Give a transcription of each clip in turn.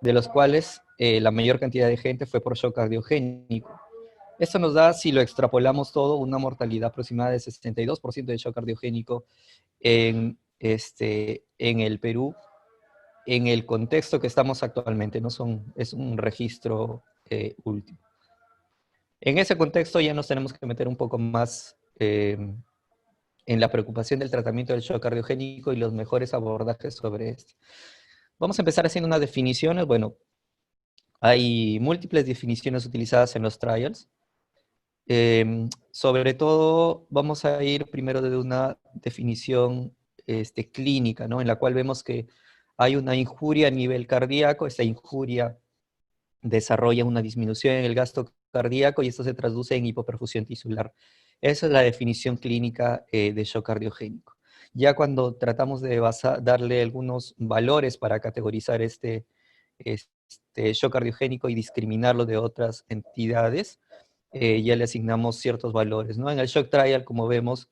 de los cuales la mayor cantidad de gente fue por shock cardiogénico. Esto nos da, si lo extrapolamos todo, una mortalidad aproximada de 62% de shock cardiogénico en el Perú, en el contexto que estamos actualmente, ¿no? Es un registro último. En ese contexto ya nos tenemos que meter un poco más en la preocupación del tratamiento del shock cardiogénico y los mejores abordajes sobre esto. Vamos a empezar haciendo unas definiciones. Bueno, hay múltiples definiciones utilizadas en los trials. Sobre todo, vamos a ir primero de una definición clínica, ¿no? En la cual vemos que hay una injuria a nivel cardíaco. Esta injuria desarrolla una disminución en el gasto cardíaco y esto se traduce en hipoperfusión tisular. Esa es la definición clínica de shock cardiogénico. Ya cuando tratamos de darle algunos valores para categorizar este shock cardiogénico y discriminarlo de otras entidades, ya le asignamos ciertos valores, ¿no? En el shock trial, como vemos,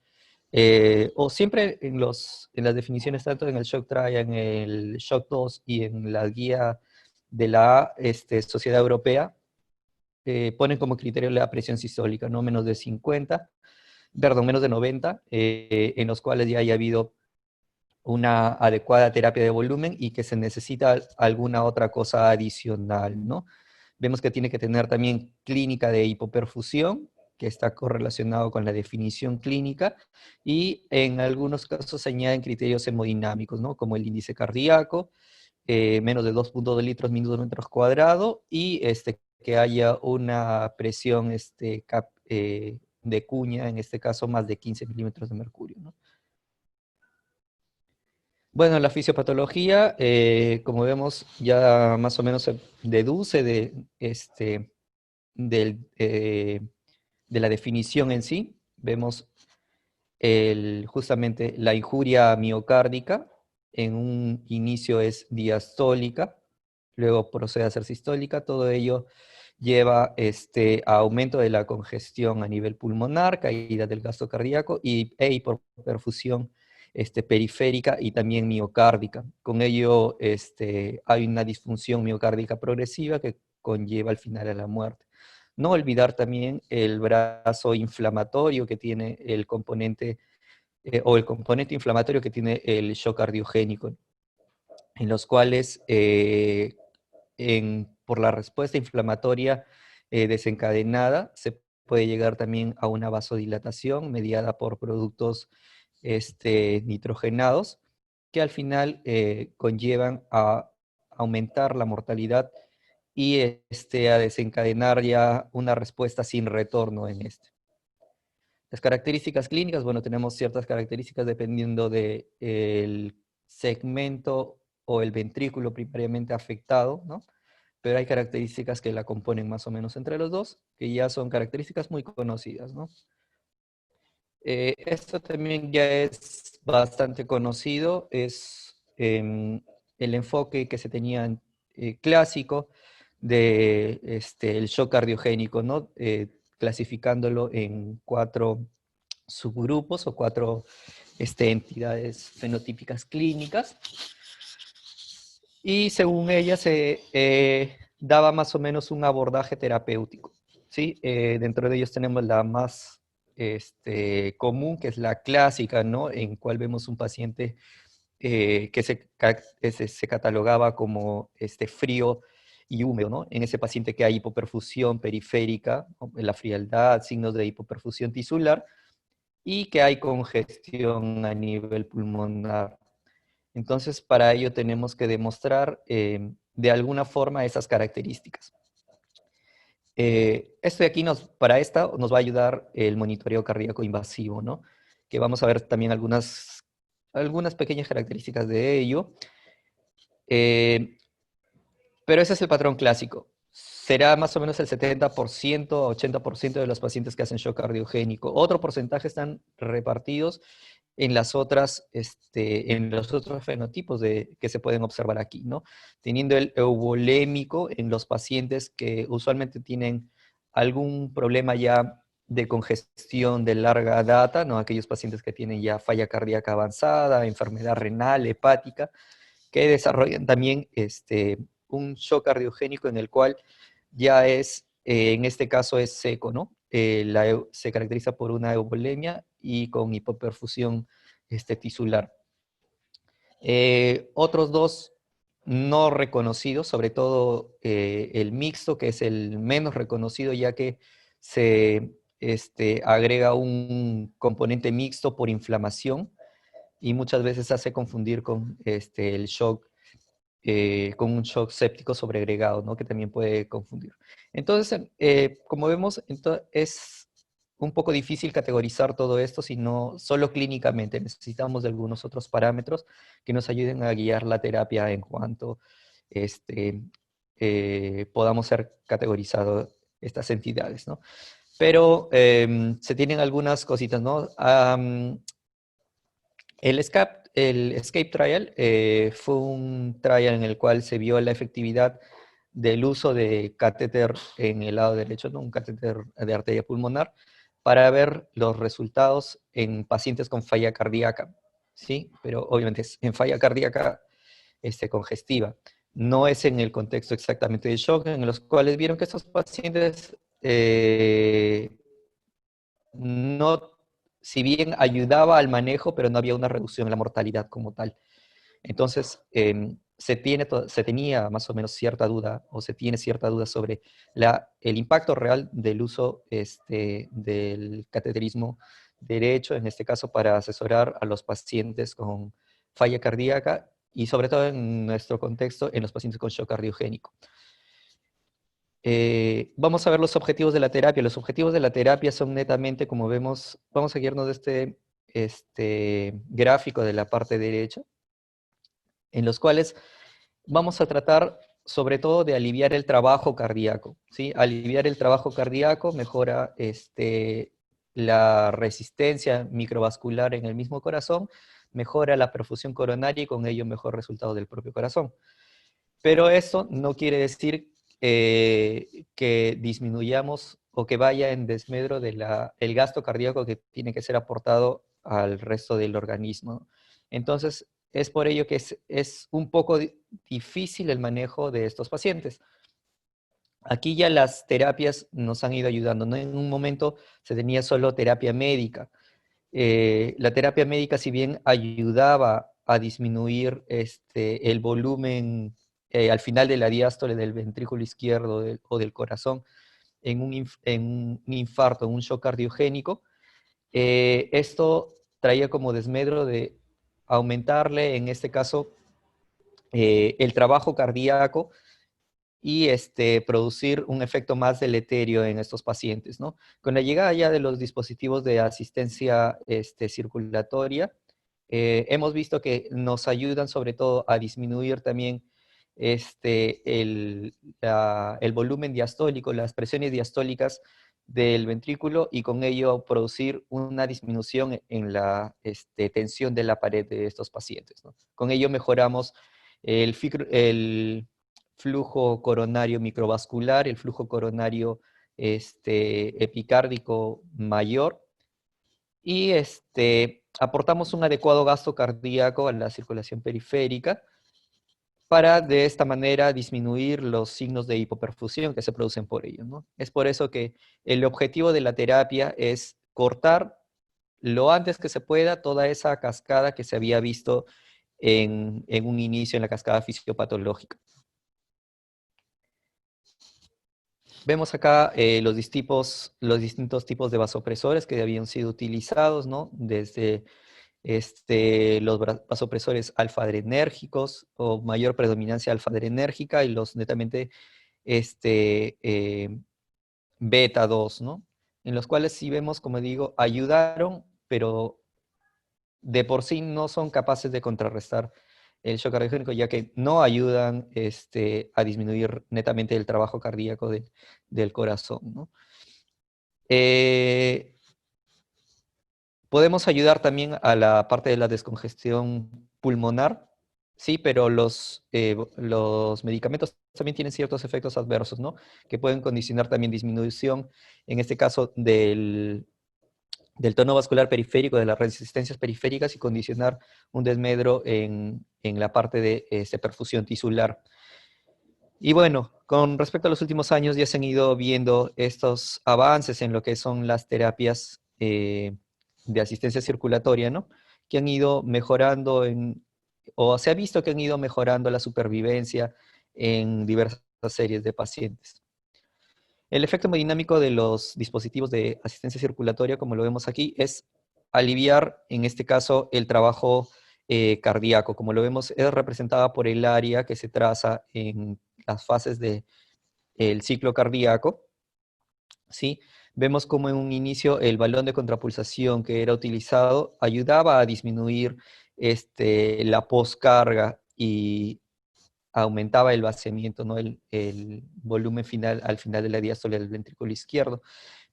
o siempre en las definiciones, tanto en el shock trial, en el shock 2 y en la guía de la Sociedad Europea, ponen como criterio la presión sistólica, no menos de 50, perdón, menos de 90, en los cuales ya haya habido una adecuada terapia de volumen y que se necesita alguna otra cosa adicional, ¿no? Vemos que tiene que tener también clínica de hipoperfusión, que está correlacionado con la definición clínica, y en algunos casos se añaden criterios hemodinámicos, ¿no? Como el índice cardíaco, menos de 2.2 litros milímetros cuadrados, y que haya una presión de cuña, en este caso más de 15 milímetros de mercurio, ¿no? Bueno, la fisiopatología, como vemos, ya más o menos se deduce de la definición en sí. Vemos justamente la injuria miocárdica. En un inicio es diastólica, luego procede a ser sistólica. Todo ello lleva a aumento de la congestión a nivel pulmonar, caída del gasto cardíaco e hipoperfusión periférica y también miocárdica. Con ello hay una disfunción miocárdica progresiva que conlleva al final a la muerte. No olvidar también el brazo inflamatorio que tiene el componente, o el componente inflamatorio que tiene el shock cardiogénico, en los cuales por la respuesta inflamatoria desencadenada se puede llegar también a una vasodilatación mediada por productos nitrogenados, que al final conllevan a aumentar la mortalidad y a desencadenar ya una respuesta sin retorno en este. Las características clínicas, bueno, tenemos ciertas características dependiendo del segmento o el ventrículo primariamente afectado, ¿no? Pero hay características que la componen más o menos entre los dos, que ya son características muy conocidas, ¿no? Esto también ya es bastante conocido, es el enfoque que se tenía clásico de el shock cardiogénico, ¿no? Clasificándolo en 4 subgrupos o 4 entidades fenotípicas clínicas. Y según ella se daba más o menos un abordaje terapéutico, ¿sí? Dentro de ellos tenemos la más común, que es la clásica, ¿no? En cual vemos un paciente que se catalogaba como frío y húmedo, ¿no? En ese paciente que hay hipoperfusión periférica, ¿no? La frialdad, signos de hipoperfusión tisular, y que hay congestión a nivel pulmonar. Entonces, para ello tenemos que demostrar de alguna forma esas características. Esto de aquí para esta nos va a ayudar el monitoreo cardíaco invasivo, ¿no? Que vamos a ver también algunas pequeñas características de ello. Pero ese es el patrón clásico. Será más o menos el 70%, 80% de los pacientes que hacen shock cardiogénico. Otro porcentaje están repartidos en en los otros fenotipos que se pueden observar aquí, ¿no? Teniendo el euvolémico en los pacientes que usualmente tienen algún problema ya de congestión de larga data, ¿no? Aquellos pacientes que tienen ya falla cardíaca avanzada, enfermedad renal, hepática, que desarrollan también un shock cardiogénico en el cual ya es, en este caso es seco, ¿no? Se caracteriza por una euvolemia y con hipoperfusión tisular. Otros dos no reconocidos, sobre todo el mixto, que es el menos reconocido, ya que se agrega un componente mixto por inflamación y muchas veces hace confundir con el shock, con un shock séptico sobreagregado, ¿no? Que también puede confundir. Entonces, como vemos, es un poco difícil categorizar todo esto, sino solo clínicamente. Necesitamos de algunos otros parámetros que nos ayuden a guiar la terapia en cuanto podamos ser categorizados estas entidades, ¿no? Pero se tienen algunas cositas, ¿no? El ESCAPE Trial fue un trial en el cual se vio la efectividad del uso de catéter en el lado derecho, ¿no? Un catéter de arteria pulmonar, para ver los resultados en pacientes con falla cardíaca, ¿sí? Pero obviamente es en falla cardíaca congestiva. No es en el contexto exactamente de shock, en los cuales vieron que estos pacientes no, si bien ayudaba al manejo, pero no había una reducción en la mortalidad como tal. Entonces, se tenía más o menos cierta duda, o se tiene cierta duda sobre el impacto real del uso del cateterismo derecho, en este caso para asesorar a los pacientes con falla cardíaca y sobre todo en nuestro contexto, en los pacientes con shock cardiogénico. Vamos a ver los objetivos de la terapia. Los objetivos de la terapia son netamente, como vemos, vamos a guiarnos de este gráfico de la parte derecha, en los cuales vamos a tratar sobre todo de aliviar el trabajo cardíaco, ¿sí? Aliviar el trabajo cardíaco mejora la resistencia microvascular en el mismo corazón, mejora la perfusión coronaria y con ello mejor resultado del propio corazón. Pero eso no quiere decir que disminuyamos o que vaya en desmedro del gasto cardíaco que tiene que ser aportado al resto del organismo. Entonces, es por ello que es un poco difícil el manejo de estos pacientes. Aquí ya las terapias nos han ido ayudando, ¿no? En un momento se tenía solo terapia médica. La terapia médica, si bien ayudaba a disminuir el volumen al final de la diástole del ventrículo izquierdo o del corazón en un infarto, en un shock cardiogénico, esto traía como desmedro de aumentarle, en este caso, el trabajo cardíaco y producir un efecto más deleterio en estos pacientes, ¿no? Con la llegada ya de los dispositivos de asistencia circulatoria, hemos visto que nos ayudan sobre todo a disminuir también el volumen diastólico, las presiones diastólicas del ventrículo y con ello producir una disminución en la tensión de la pared de estos pacientes, ¿no? Con ello mejoramos el flujo coronario microvascular, el flujo coronario epicárdico mayor, y aportamos un adecuado gasto cardíaco a la circulación periférica para de esta manera disminuir los signos de hipoperfusión que se producen por ello, ¿no? Es por eso que el objetivo de la terapia es cortar lo antes que se pueda toda esa cascada que se había visto en un inicio en la cascada fisiopatológica. Vemos acá los distintos tipos de vasopresores que habían sido utilizados, ¿no? Desde los vasopresores alfa-adrenérgicos o mayor predominancia alfa-adrenérgica y los netamente beta 2, ¿no? En los cuales sí vemos, como digo, ayudaron, pero de por sí no son capaces de contrarrestar el shock cardiogénico, ya que no ayudan a disminuir netamente el trabajo cardíaco del corazón, ¿no? Podemos ayudar también a la parte de la descongestión pulmonar, sí, pero los medicamentos también tienen ciertos efectos adversos, ¿no? Que pueden condicionar también disminución, en este caso, del tono vascular periférico, de las resistencias periféricas y condicionar un desmedro en la parte de perfusión tisular. Y bueno, con respecto a los últimos años ya se han ido viendo estos avances en lo que son las terapias de asistencia circulatoria, ¿no? Que han ido mejorando o se ha visto que han ido mejorando la supervivencia en diversas series de pacientes. El efecto hemodinámico de los dispositivos de asistencia circulatoria, como lo vemos aquí, es aliviar, en este caso, el trabajo cardíaco. Como lo vemos, es representada por el área que se traza en las fases del ciclo cardíaco, ¿sí? Vemos como en un inicio el balón de contrapulsación que era utilizado ayudaba a disminuir la poscarga y aumentaba el vaciamiento, ¿no? El volumen final al final de la diástole del ventrículo izquierdo,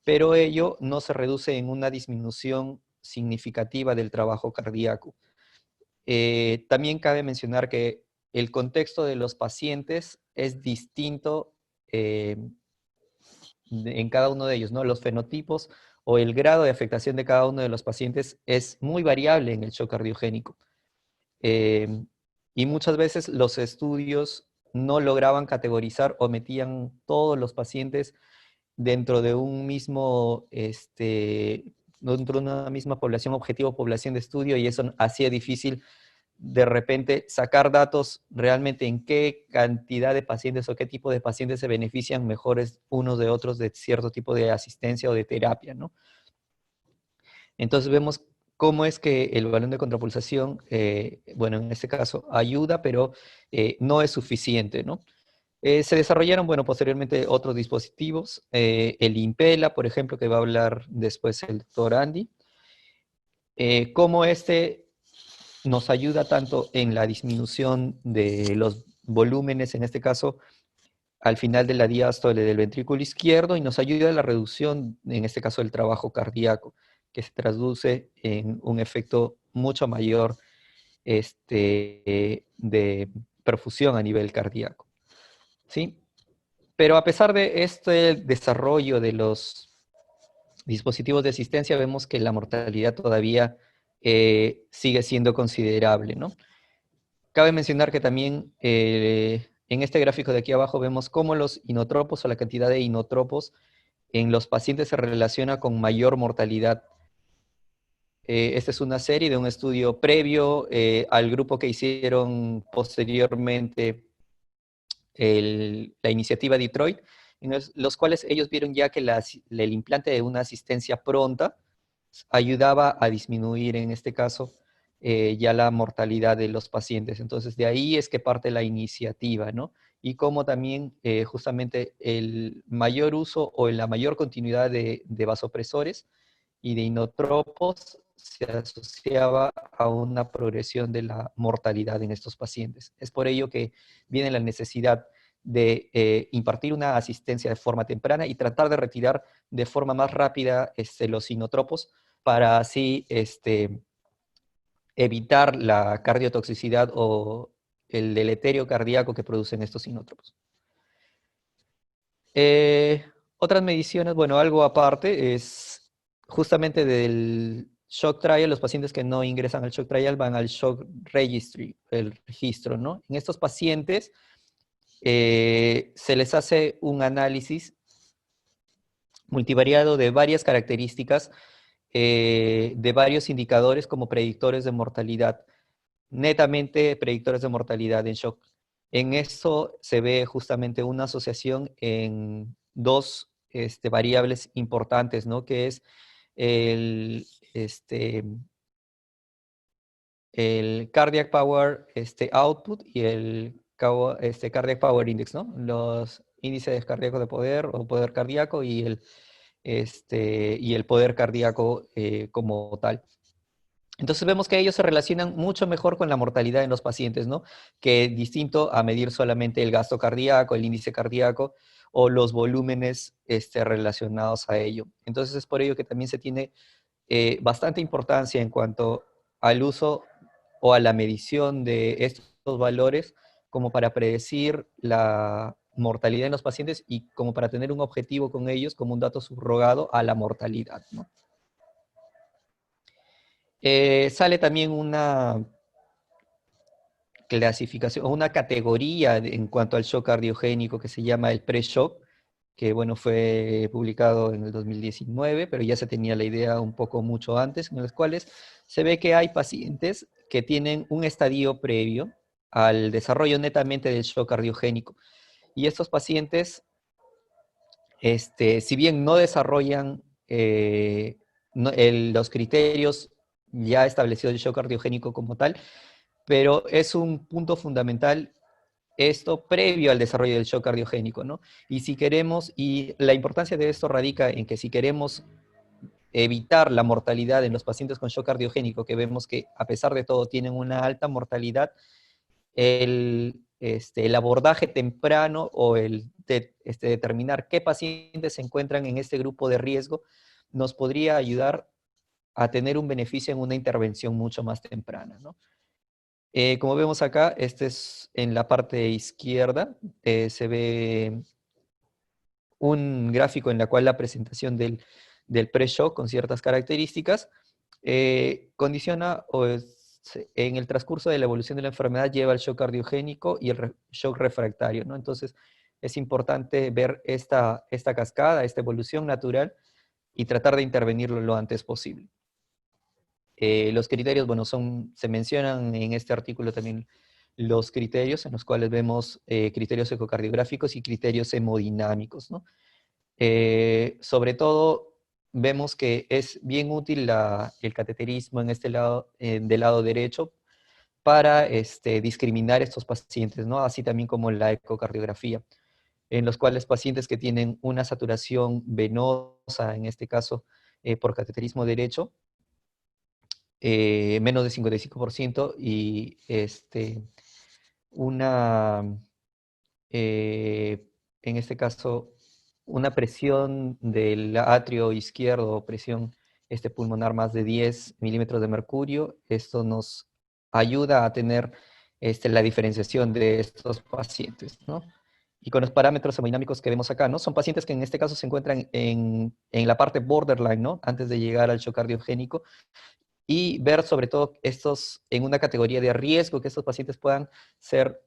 pero ello no se reduce en una disminución significativa del trabajo cardíaco. También cabe mencionar que el contexto de los pacientes es distinto eh, en cada uno de ellos, ¿no? Los fenotipos o el grado de afectación de cada uno de los pacientes es muy variable en el shock cardiogénico. Eh, y muchas veces los estudios no lograban categorizar o metían todos los pacientes dentro de un mismo, dentro de una misma población objetivo, población de estudio, y eso hacía difícil de repente sacar datos realmente en qué cantidad de pacientes o qué tipo de pacientes se benefician mejores unos de otros de cierto tipo de asistencia o de terapia, ¿no? Entonces vemos cómo es que el balón de contrapulsación, bueno, en este caso ayuda, pero no es suficiente, ¿no? Se desarrollaron, bueno, posteriormente otros dispositivos, el Impela, por ejemplo, que va a hablar después el doctor Andy, cómo este nos ayuda tanto en la disminución de los volúmenes, en este caso, al final de la diástole del ventrículo izquierdo, y nos ayuda en la reducción, en este caso, del trabajo cardíaco, que se traduce en un efecto mucho mayor de perfusión a nivel cardíaco, ¿sí? Pero a pesar de este desarrollo de los dispositivos de asistencia, vemos que la mortalidad todavía sigue siendo considerable, ¿no? Cabe mencionar que también en este gráfico de aquí abajo vemos cómo los inotropos o la cantidad de inotropos en los pacientes se relaciona con mayor mortalidad. Esta es una serie de un estudio previo al grupo que hicieron posteriormente la iniciativa Detroit, en los cuales ellos vieron ya que el implante de una asistencia pronta ayudaba a disminuir, en este caso, ya la mortalidad de los pacientes. Entonces, de ahí es que parte la iniciativa, ¿no? Y como también justamente el mayor uso o la mayor continuidad de vasopresores y de inotropos se asociaba a una progresión de la mortalidad en estos pacientes. Es por ello que viene la necesidad de impartir una asistencia de forma temprana y tratar de retirar de forma más rápida los inotropos para así evitar la cardiotoxicidad o el deleterio cardíaco que producen estos inótropos. Otras mediciones, bueno, algo aparte, es justamente del shock trial, los pacientes que no ingresan al shock trial van al shock registry, el registro, ¿no? En estos pacientes se les hace un análisis multivariado de varias características, de varios indicadores como predictores de mortalidad, netamente predictores de mortalidad en shock. En esto se ve justamente una asociación en dos variables importantes, ¿no? Que es el, este, el cardiac power output y el cardiac power index, ¿no? Los índices cardíacos de poder o poder cardíaco y el poder cardíaco como tal. Entonces vemos que ellos se relacionan mucho mejor con la mortalidad en los pacientes, ¿no? Que distinto a medir solamente el gasto cardíaco, el índice cardíaco o los volúmenes relacionados a ello. Entonces es por ello que también se tiene bastante importancia en cuanto al uso o a la medición de estos valores como para predecir la mortalidad en los pacientes y como para tener un objetivo con ellos como un dato subrogado a la mortalidad, ¿no? Sale también clasificación, o una categoría en cuanto al shock cardiogénico que se llama el pre-shock, que bueno, fue publicado en el 2019, pero ya se tenía la idea un poco mucho antes, en los cuales se ve que hay pacientes que tienen un estadio previo al desarrollo netamente del shock cardiogénico. Y estos pacientes, si bien no desarrollan los criterios ya establecidos del shock cardiogénico como tal, pero es un punto fundamental esto previo al desarrollo del shock cardiogénico, ¿no? Y si queremos, y la importancia de esto radica en que si queremos evitar la mortalidad en los pacientes con shock cardiogénico, que vemos que a pesar de todo tienen una alta mortalidad, el abordaje temprano o determinar qué pacientes se encuentran en este grupo de riesgo nos podría ayudar a tener un beneficio en una intervención mucho más temprana, ¿no? Como vemos acá, este es en la parte izquierda, se ve un gráfico en la cual la presentación del pre-shock con ciertas características condiciona en el transcurso de la evolución de la enfermedad lleva al shock cardiogénico y el shock refractario, ¿no? Entonces es importante ver esta cascada, esta evolución natural y tratar de intervenirlo lo antes posible. Los criterios, bueno, se mencionan en este artículo también los criterios en los cuales vemos criterios ecocardiográficos y criterios hemodinámicos, ¿no? Sobre todo, vemos que es bien útil el cateterismo en este lado, del lado derecho, para discriminar estos pacientes, ¿no? Así también como la ecocardiografía, en los cuales pacientes que tienen una saturación venosa, en este caso por cateterismo derecho, menos de 55% y una, en este caso, una presión del atrio izquierdo, presión pulmonar más de 10 milímetros de mercurio. Esto nos ayuda a tener la diferenciación de estos pacientes, ¿no? Y con los parámetros hemodinámicos que vemos acá, ¿no? Son pacientes que en este caso se encuentran en la parte borderline, ¿no? Antes de llegar al shock cardiogénico, y ver sobre todo estos en una categoría de riesgo, que estos pacientes puedan ser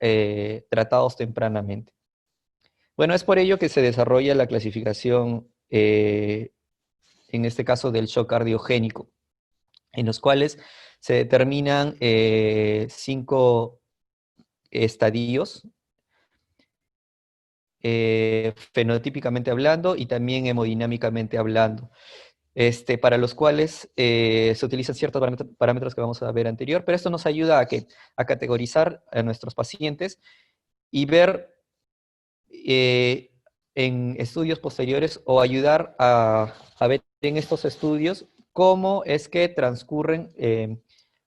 tratados tempranamente. Bueno, es por ello que se desarrolla la clasificación, en este caso del shock cardiogénico, en los cuales se determinan 5 estadios, fenotípicamente hablando y también hemodinámicamente hablando, para los cuales se utilizan ciertos parámetros que vamos a ver anterior, pero esto nos ayuda a categorizar a nuestros pacientes y ver en estudios posteriores o ayudar a ver en estos estudios cómo es que transcurren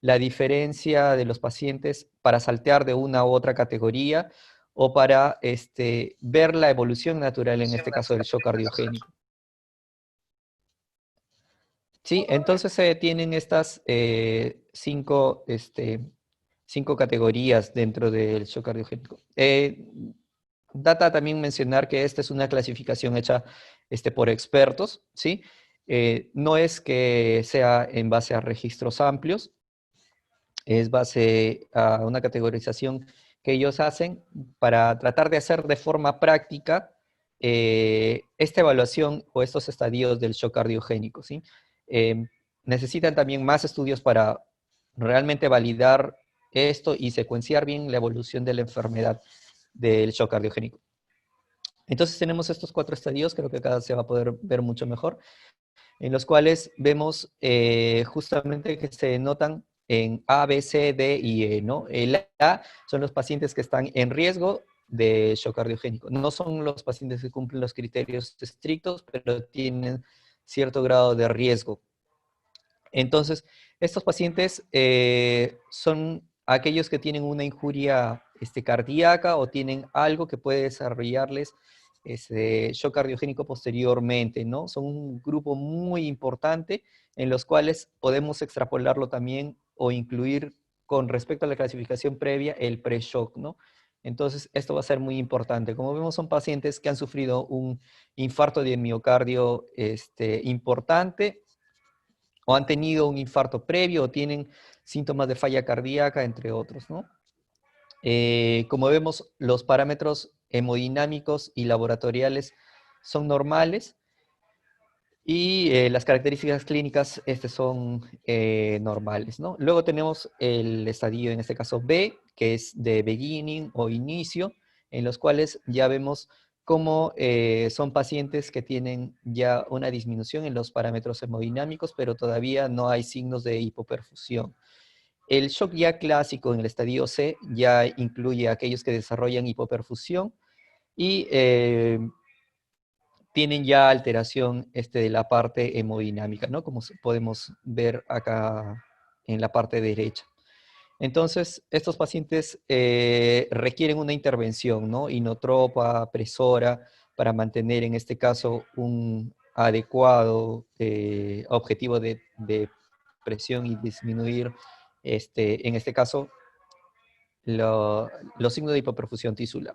la diferencia de los pacientes para saltear de una u otra categoría o para ver la evolución natural, en este caso del shock cardiogénico. Sí, entonces se tienen estas 5 categorías dentro del shock cardiogénico. Data también mencionar que esta es una clasificación hecha por expertos, ¿sí? No es que sea en base a registros amplios, es base a una categorización que ellos hacen para tratar de hacer de forma práctica esta evaluación o estos estadios del shock cardiogénico, ¿sí? Eh, Necesitan también más estudios para realmente validar esto y secuenciar bien la evolución de la enfermedad del shock cardiogénico. Entonces tenemos estos 4 estadios, creo que acá se va a poder ver mucho mejor, en los cuales vemos justamente que se notan en A, B, C, D y E, ¿no? El A son los pacientes que están en riesgo de shock cardiogénico. No son los pacientes que cumplen los criterios estrictos, pero tienen cierto grado de riesgo. Entonces, estos pacientes son aquellos que tienen una injuria cardíaca o tienen algo que puede desarrollarles ese shock cardiogénico posteriormente, ¿no? Son un grupo muy importante en los cuales podemos extrapolarlo también o incluir con respecto a la clasificación previa el pre-shock, ¿no? Entonces, esto va a ser muy importante. Como vemos, son pacientes que han sufrido un infarto de miocardio importante, o han tenido un infarto previo, o tienen síntomas de falla cardíaca, entre otros, ¿no? Como vemos, los parámetros hemodinámicos y laboratoriales son normales y las características clínicas son normales, ¿no? Luego tenemos el estadio, en este caso B, que es de beginning o inicio, en los cuales ya vemos cómo son pacientes que tienen ya una disminución en los parámetros hemodinámicos, pero todavía no hay signos de hipoperfusión. El shock ya clásico en el estadio C ya incluye a aquellos que desarrollan hipoperfusión y tienen ya alteración de la parte hemodinámica, ¿no? Como podemos ver acá en la parte derecha. Entonces, estos pacientes requieren una intervención, ¿no? Inotropa, presora, para mantener en este caso un adecuado objetivo de presión y disminuir, en este caso, los signos de hipoperfusión tisular.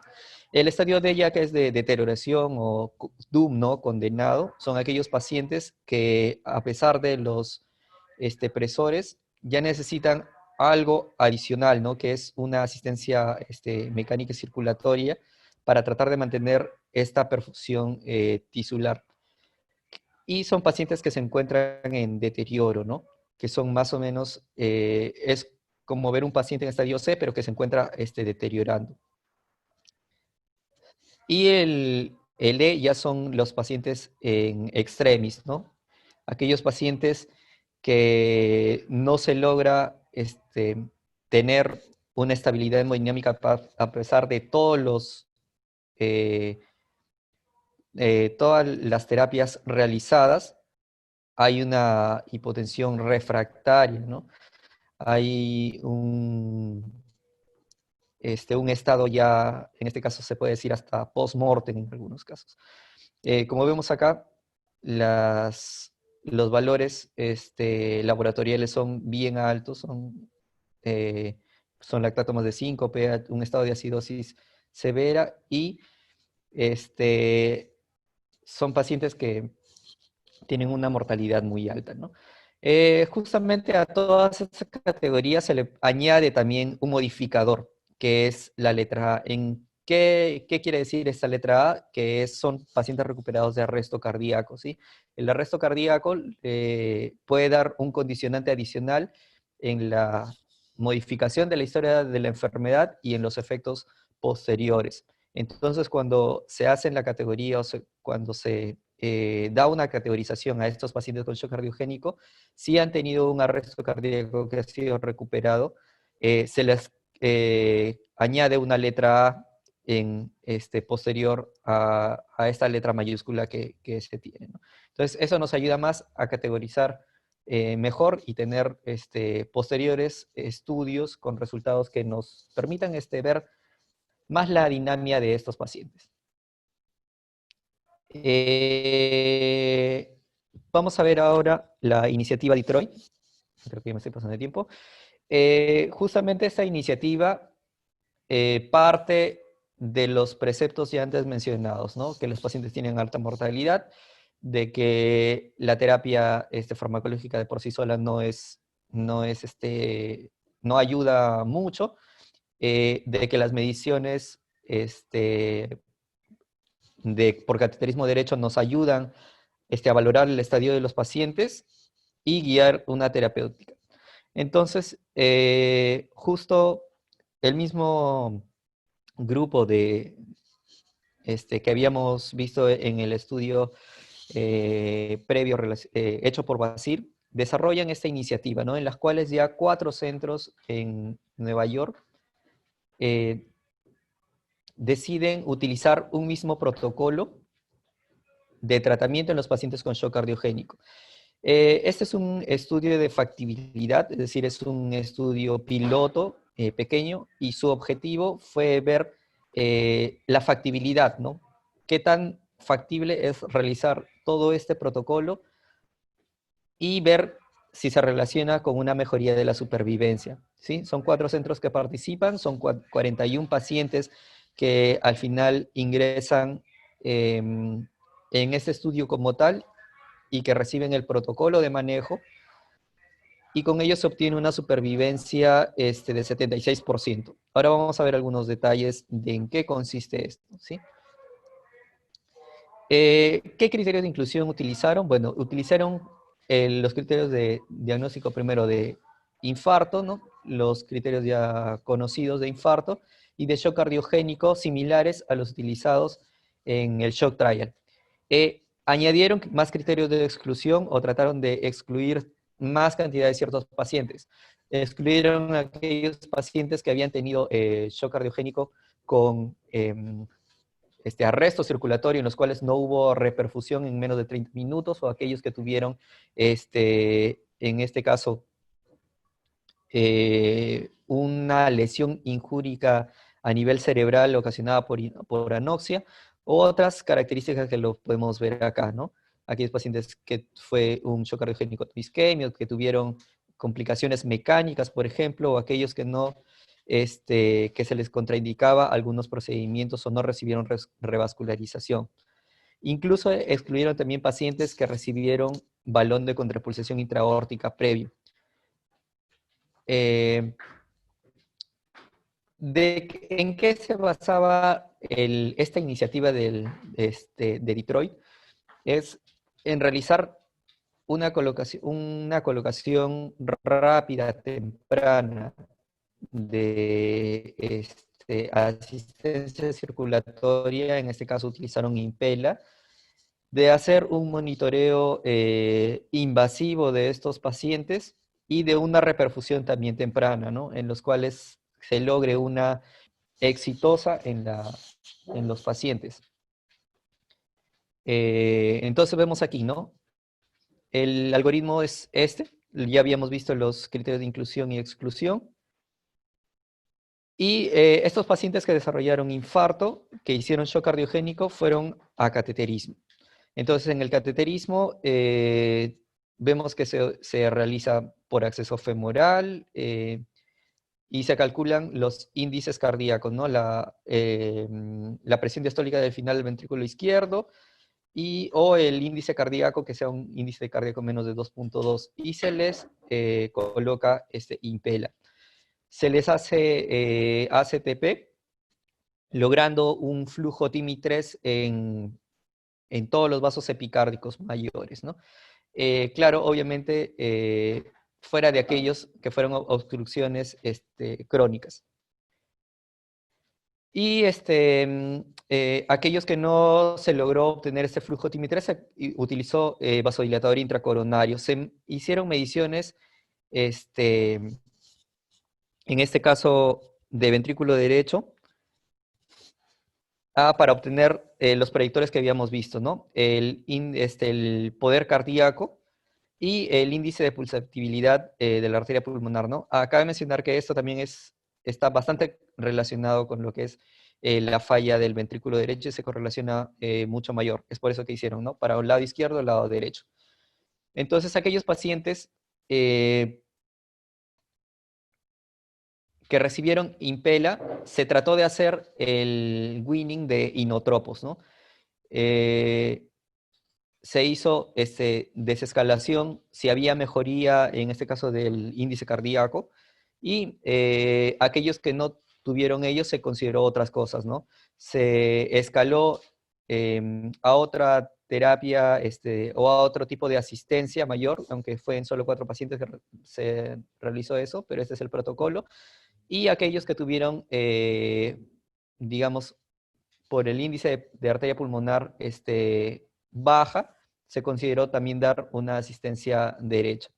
El estadio D ya que es de deterioración o DUM, ¿no? Condenado, son aquellos pacientes que a pesar de los presores ya necesitan algo adicional, ¿no? Que es una asistencia mecánica y circulatoria para tratar de mantener esta perfusión tisular. Y son pacientes que se encuentran en deterioro, ¿no? Que son más o menos, es como ver un paciente en estadio C, pero que se encuentra deteriorando. Y el E ya son los pacientes en extremis, ¿no? Aquellos pacientes que no se logra tener una estabilidad hemodinámica a pesar de eh, todas las terapias realizadas. Hay una hipotensión refractaria, ¿no? Hay un estado ya, en este caso se puede decir hasta post-mortem en algunos casos. Como vemos acá, los valores laboratoriales son bien altos, son lactátomos de síncope, un estado de acidosis severa y son pacientes que tienen una mortalidad muy alta, ¿no? Justamente a todas esas categorías se le añade también un modificador, que es la letra A. ¿Qué quiere decir esta letra A? Que son pacientes recuperados de arresto cardíaco, ¿sí? El arresto cardíaco puede dar un condicionante adicional en la modificación de la historia de la enfermedad y en los efectos posteriores. Entonces, cuando se hace en la categoría cuando se da una categorización a estos pacientes con shock cardiogénico, si han tenido un arresto cardíaco que ha sido recuperado, se les añade una letra A posterior a esta letra mayúscula que se tiene, ¿no? Entonces, eso nos ayuda más a categorizar mejor y tener posteriores estudios con resultados que nos permitan ver más la dinámica de estos pacientes. Vamos a ver ahora la iniciativa Detroit. Creo que ya me estoy pasando de tiempo. Justamente esta iniciativa parte de los preceptos ya antes mencionados, ¿no? Que los pacientes tienen alta mortalidad, de que la terapia farmacológica de por sí sola no ayuda mucho, de que las mediciones por cateterismo derecho nos ayudan a valorar el estadio de los pacientes y guiar una terapéutica. Entonces, justo el mismo grupo que habíamos visto en el estudio previo hecho por Basir, desarrollan esta iniciativa, ¿no? En las cuales ya 4 centros en Nueva York deciden utilizar un mismo protocolo de tratamiento en los pacientes con shock cardiogénico. Este es un estudio de factibilidad, es decir, es un estudio piloto pequeño y su objetivo fue ver la factibilidad, ¿no? ¿Qué tan factible es realizar todo este protocolo y ver si se relaciona con una mejoría de la supervivencia, ¿sí? Son 4 centros que participan, son 41 pacientes que al final ingresan en este estudio como tal y que reciben el protocolo de manejo y con ello se obtiene una supervivencia de 76%. Ahora vamos a ver algunos detalles de en qué consiste esto, ¿sí? ¿Qué criterios de inclusión utilizaron? Bueno, utilizaron los criterios de diagnóstico primero de infarto, ¿no? Los criterios ya conocidos de infarto y de shock cardiogénico similares a los utilizados en el shock trial. Añadieron más criterios de exclusión o trataron de excluir más cantidad de ciertos pacientes. Excluyeron a aquellos pacientes que habían tenido shock cardiogénico con arresto circulatorio en los cuales no hubo reperfusión en menos de 30 minutos o aquellos que tuvieron, en este caso, una lesión injúrica a nivel cerebral ocasionada por anoxia, o otras características que lo podemos ver acá, ¿no? Aquellos pacientes que fue un shock cardiogénico isquémico, que tuvieron complicaciones mecánicas, por ejemplo, o aquellos que no, que se les contraindicaba algunos procedimientos o no recibieron revascularización. Incluso excluyeron también pacientes que recibieron balón de contrapulsación intraórtica previo. ¿En qué se basaba esta iniciativa de Detroit? Es en realizar una colocación rápida, temprana, de asistencia circulatoria, en este caso utilizaron Impela, de hacer un monitoreo invasivo de estos pacientes y de una reperfusión también temprana, ¿no? En los cuales se logre una exitosa en los pacientes. Entonces vemos aquí, ¿no? El algoritmo es ya habíamos visto los criterios de inclusión y exclusión. Y estos pacientes que desarrollaron infarto, que hicieron shock cardiogénico, fueron a cateterismo. Entonces, en el cateterismo vemos que se realiza por acceso femoral y se calculan los índices cardíacos, ¿no? La presión diastólica del final del ventrículo izquierdo o el índice cardíaco, que sea un índice cardíaco menos de 2.2, y se les coloca Impela. Se les hace ACTP, logrando un flujo TIMI-3 en todos los vasos epicárdicos mayores, ¿no? Claro, obviamente, fuera de aquellos que fueron obstrucciones crónicas. Y aquellos que no se logró obtener este flujo TIMI-3, se utilizó vasodilatador intracoronario. Se hicieron mediciones, en este caso, de ventrículo derecho, para obtener los predictores que habíamos visto, ¿no? El poder cardíaco y el índice de pulsatividad de la arteria pulmonar, ¿no? Cabe mencionar que esto también está bastante relacionado con lo que es la falla del ventrículo derecho y se correlaciona mucho mayor. Es por eso que hicieron, ¿no? Para un lado izquierdo, el lado derecho. Entonces, aquellos pacientes que recibieron Impela, se trató de hacer el winning de inotropos, ¿no? Se hizo desescalación, si había mejoría, en este caso del índice cardíaco, y aquellos que no tuvieron ellos se consideró otras cosas, ¿no? Se escaló a otra terapia o a otro tipo de asistencia mayor, aunque fue en solo 4 pacientes que se realizó eso, pero este es el protocolo, y aquellos que tuvieron, digamos, por el índice de arteria pulmonar baja, se consideró también dar una asistencia derecha.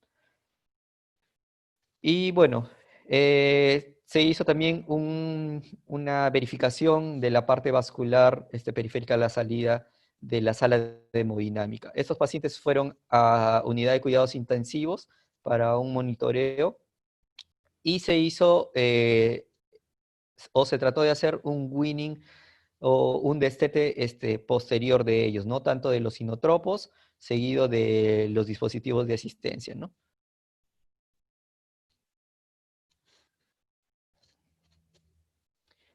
Y bueno, se hizo también una verificación de la parte vascular periférica a la salida de la sala de hemodinámica. Estos pacientes fueron a unidad de cuidados intensivos para un monitoreo y se hizo o se trató de hacer un winning o un destete posterior de ellos, no tanto de los inotropos, seguido de los dispositivos de asistencia, ¿no?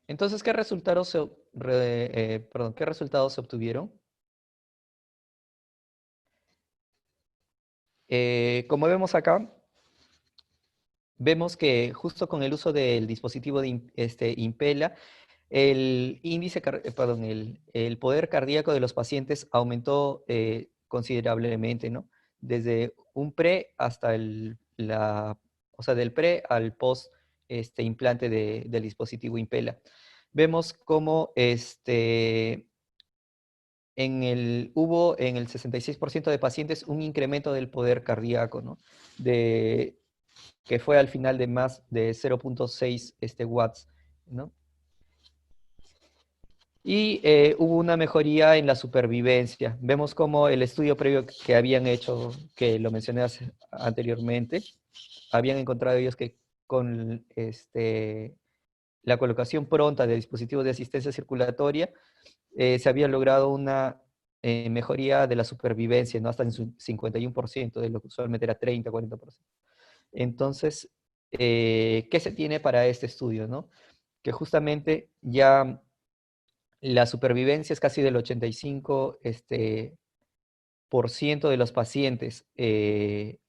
Entonces, ¿qué resultados ¿qué resultados se obtuvieron? Como vemos acá, vemos que justo con el uso del dispositivo de Impella, el índice, perdón, el poder cardíaco de los pacientes aumentó considerablemente, ¿no? Desde un pre hasta o sea, del pre al post implante del dispositivo Impella. Vemos cómo hubo en el 66% de pacientes un incremento del poder cardíaco, ¿no? Que fue al final de más de 0.6 watts, ¿no? Y hubo una mejoría en la supervivencia. Vemos como el estudio previo que habían hecho, que lo mencioné anteriormente, habían encontrado ellos que con la colocación pronta de dispositivos de asistencia circulatoria se había logrado una mejoría de la supervivencia, ¿no? Hasta en su 51%, de lo que usualmente era 30, 40%. Entonces, ¿qué se tiene para este estudio, no? Que justamente ya la supervivencia es casi del 85 por ciento de los pacientes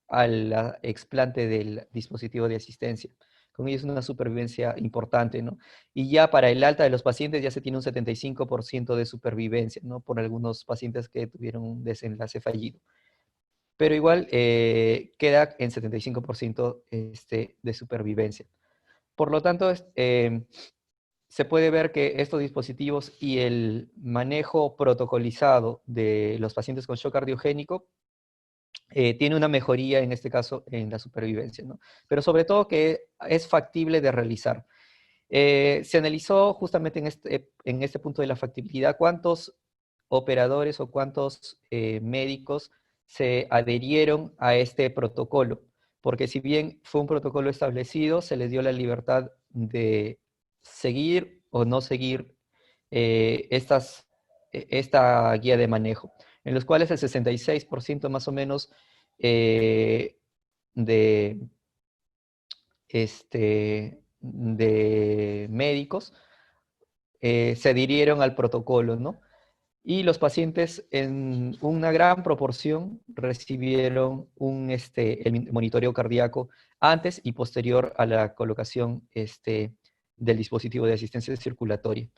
al explante del dispositivo de asistencia. Con ello es una supervivencia importante, ¿no? Y ya para el alta de los pacientes ya se tiene un 75% de supervivencia, ¿no? Por algunos pacientes que tuvieron un desenlace fallido. Pero igual queda en 75% de supervivencia. Por lo tanto, se puede ver que estos dispositivos y el manejo protocolizado de los pacientes con shock cardiogénico tiene una mejoría, en este caso, en la supervivencia, ¿no? Pero sobre todo que es factible de realizar. Se analizó justamente en este punto de la factibilidad cuántos operadores o cuántos médicos se adherieron a este protocolo, porque si bien fue un protocolo establecido, se les dio la libertad de seguir o no seguir esta guía de manejo, en los cuales el 66% más o menos eh, de, de médicos se adhirieron al protocolo, ¿no? Y los pacientes en una gran proporción recibieron el monitoreo cardíaco antes y posterior a la colocación del dispositivo de asistencia circulatoria.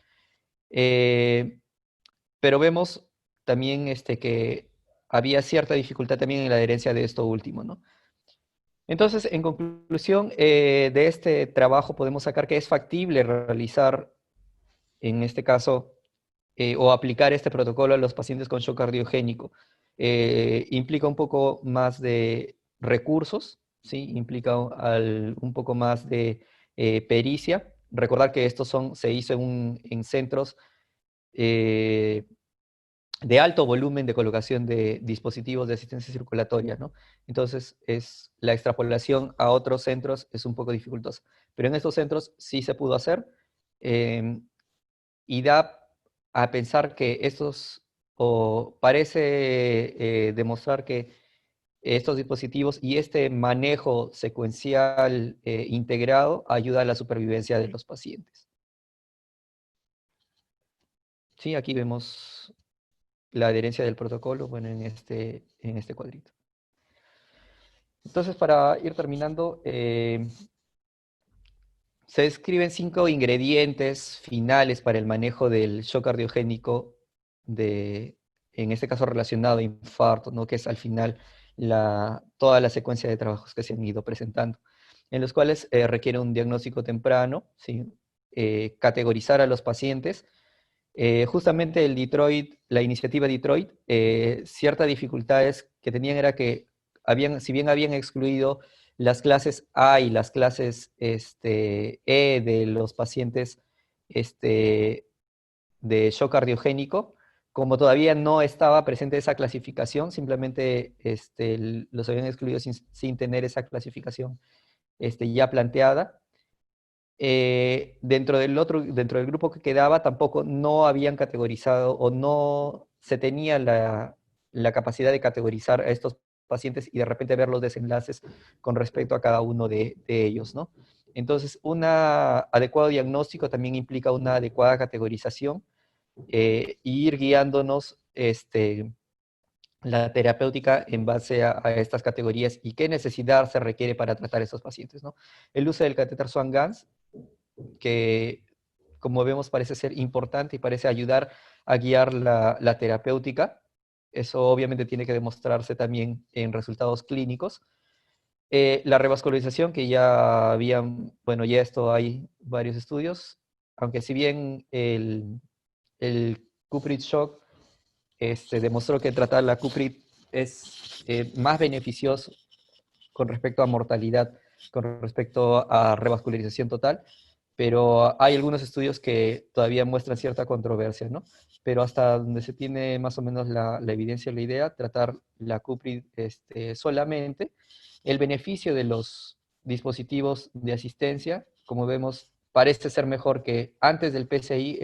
Pero vemos también que había cierta dificultad también en la adherencia de esto último, ¿no? Entonces, en conclusión, de este trabajo podemos sacar que es factible realizar, en este caso, o aplicar este protocolo a los pacientes con shock cardiogénico. Implica un poco más de recursos, ¿sí? Implica un poco más de pericia. Recordar que estos se hizo en centros eh, de alto volumen de colocación de dispositivos de asistencia circulatoria, ¿no? Entonces, la extrapolación a otros centros es un poco dificultosa. Pero en estos centros sí se pudo hacer y da a pensar que o parece demostrar que estos dispositivos y este manejo secuencial integrado ayuda a la supervivencia de los pacientes. Sí, aquí vemos la adherencia del protocolo, bueno, en este cuadrito. Entonces, para ir terminando, se describen 5 ingredientes finales para el manejo del shock cardiogénico, en este caso relacionado a infarto, ¿no? Que es al final toda la secuencia de trabajos que se han ido presentando, en los cuales requiere un diagnóstico temprano, ¿sí? Categorizar a los pacientes. Justamente la iniciativa Detroit, ciertas dificultades que tenían era que si bien habían excluido las clases A y las clases E de los pacientes de shock cardiogénico, como todavía no estaba presente esa clasificación, simplemente los habían excluido sin tener esa clasificación ya planteada. Dentro del grupo que quedaba tampoco no habían categorizado o no se tenía la capacidad de categorizar a estos pacientes y de repente ver los desenlaces con respecto a cada uno de ellos, ¿no? Entonces, un adecuado diagnóstico también implica una adecuada categorización y ir guiándonos la terapéutica en base a estas categorías y qué necesidad se requiere para tratar a estos pacientes, ¿no? El uso del catéter Swan-Ganz, que como vemos parece ser importante y parece ayudar a guiar la terapéutica. Eso obviamente tiene que demostrarse también en resultados clínicos. La revascularización, que ya habían, bueno, ya esto hay varios estudios, aunque si bien el Cuprid Shock demostró que tratar la Cuprid es más beneficioso con respecto a mortalidad, con respecto a revascularización total, pero hay algunos estudios que todavía muestran cierta controversia, ¿no? Pero hasta donde se tiene más o menos la evidencia, la idea, tratar la Cuprid solamente, el beneficio de los dispositivos de asistencia, como vemos, parece ser mejor que antes del PCI,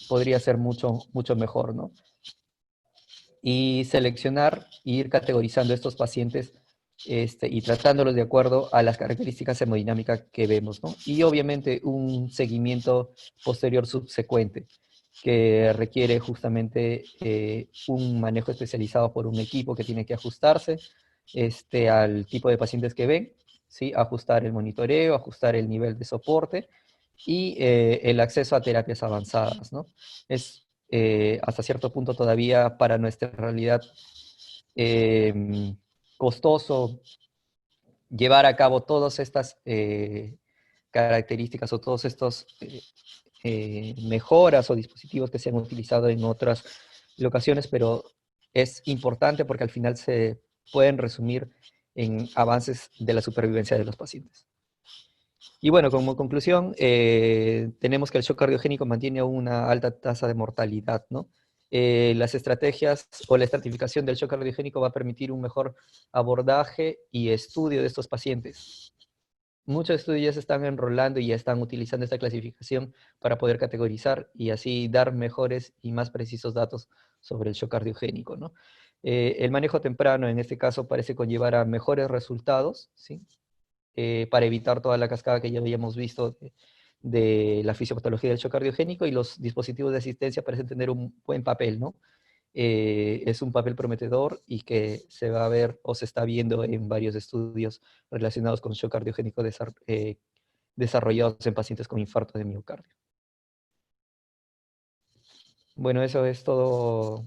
podría ser mucho, mucho mejor, ¿no? Y seleccionar e ir categorizando estos pacientes y tratándolos de acuerdo a las características hemodinámicas que vemos, ¿no? Y obviamente un seguimiento posterior subsecuente que requiere justamente un manejo especializado por un equipo que tiene que ajustarse al tipo de pacientes que ven, ¿sí? Ajustar el monitoreo, ajustar el nivel de soporte y el acceso a terapias avanzadas, ¿no? Es hasta cierto punto todavía para nuestra realidad costoso llevar a cabo todas estas características o todos estos mejoras o dispositivos que se han utilizado en otras locaciones, pero es importante porque al final se pueden resumir en avances de la supervivencia de los pacientes. Y bueno, como conclusión, tenemos que el shock cardiogénico mantiene una alta tasa de mortalidad, ¿no? Las estrategias o la estratificación del shock cardiogénico va a permitir un mejor abordaje y estudio de estos pacientes. Muchos estudios ya se están enrolando y ya están utilizando esta clasificación para poder categorizar y así dar mejores y más precisos datos sobre el shock cardiogénico, ¿no? El manejo temprano en este caso parece conllevar a mejores resultados, ¿sí? Para evitar toda la cascada que ya habíamos visto de la fisiopatología del shock cardiogénico, y los dispositivos de asistencia parecen tener un buen papel, ¿no? Es un papel prometedor y que se va a ver o se está viendo en varios estudios relacionados con shock cardiogénico desarrollados en pacientes con infarto de miocardio. Bueno, eso es todo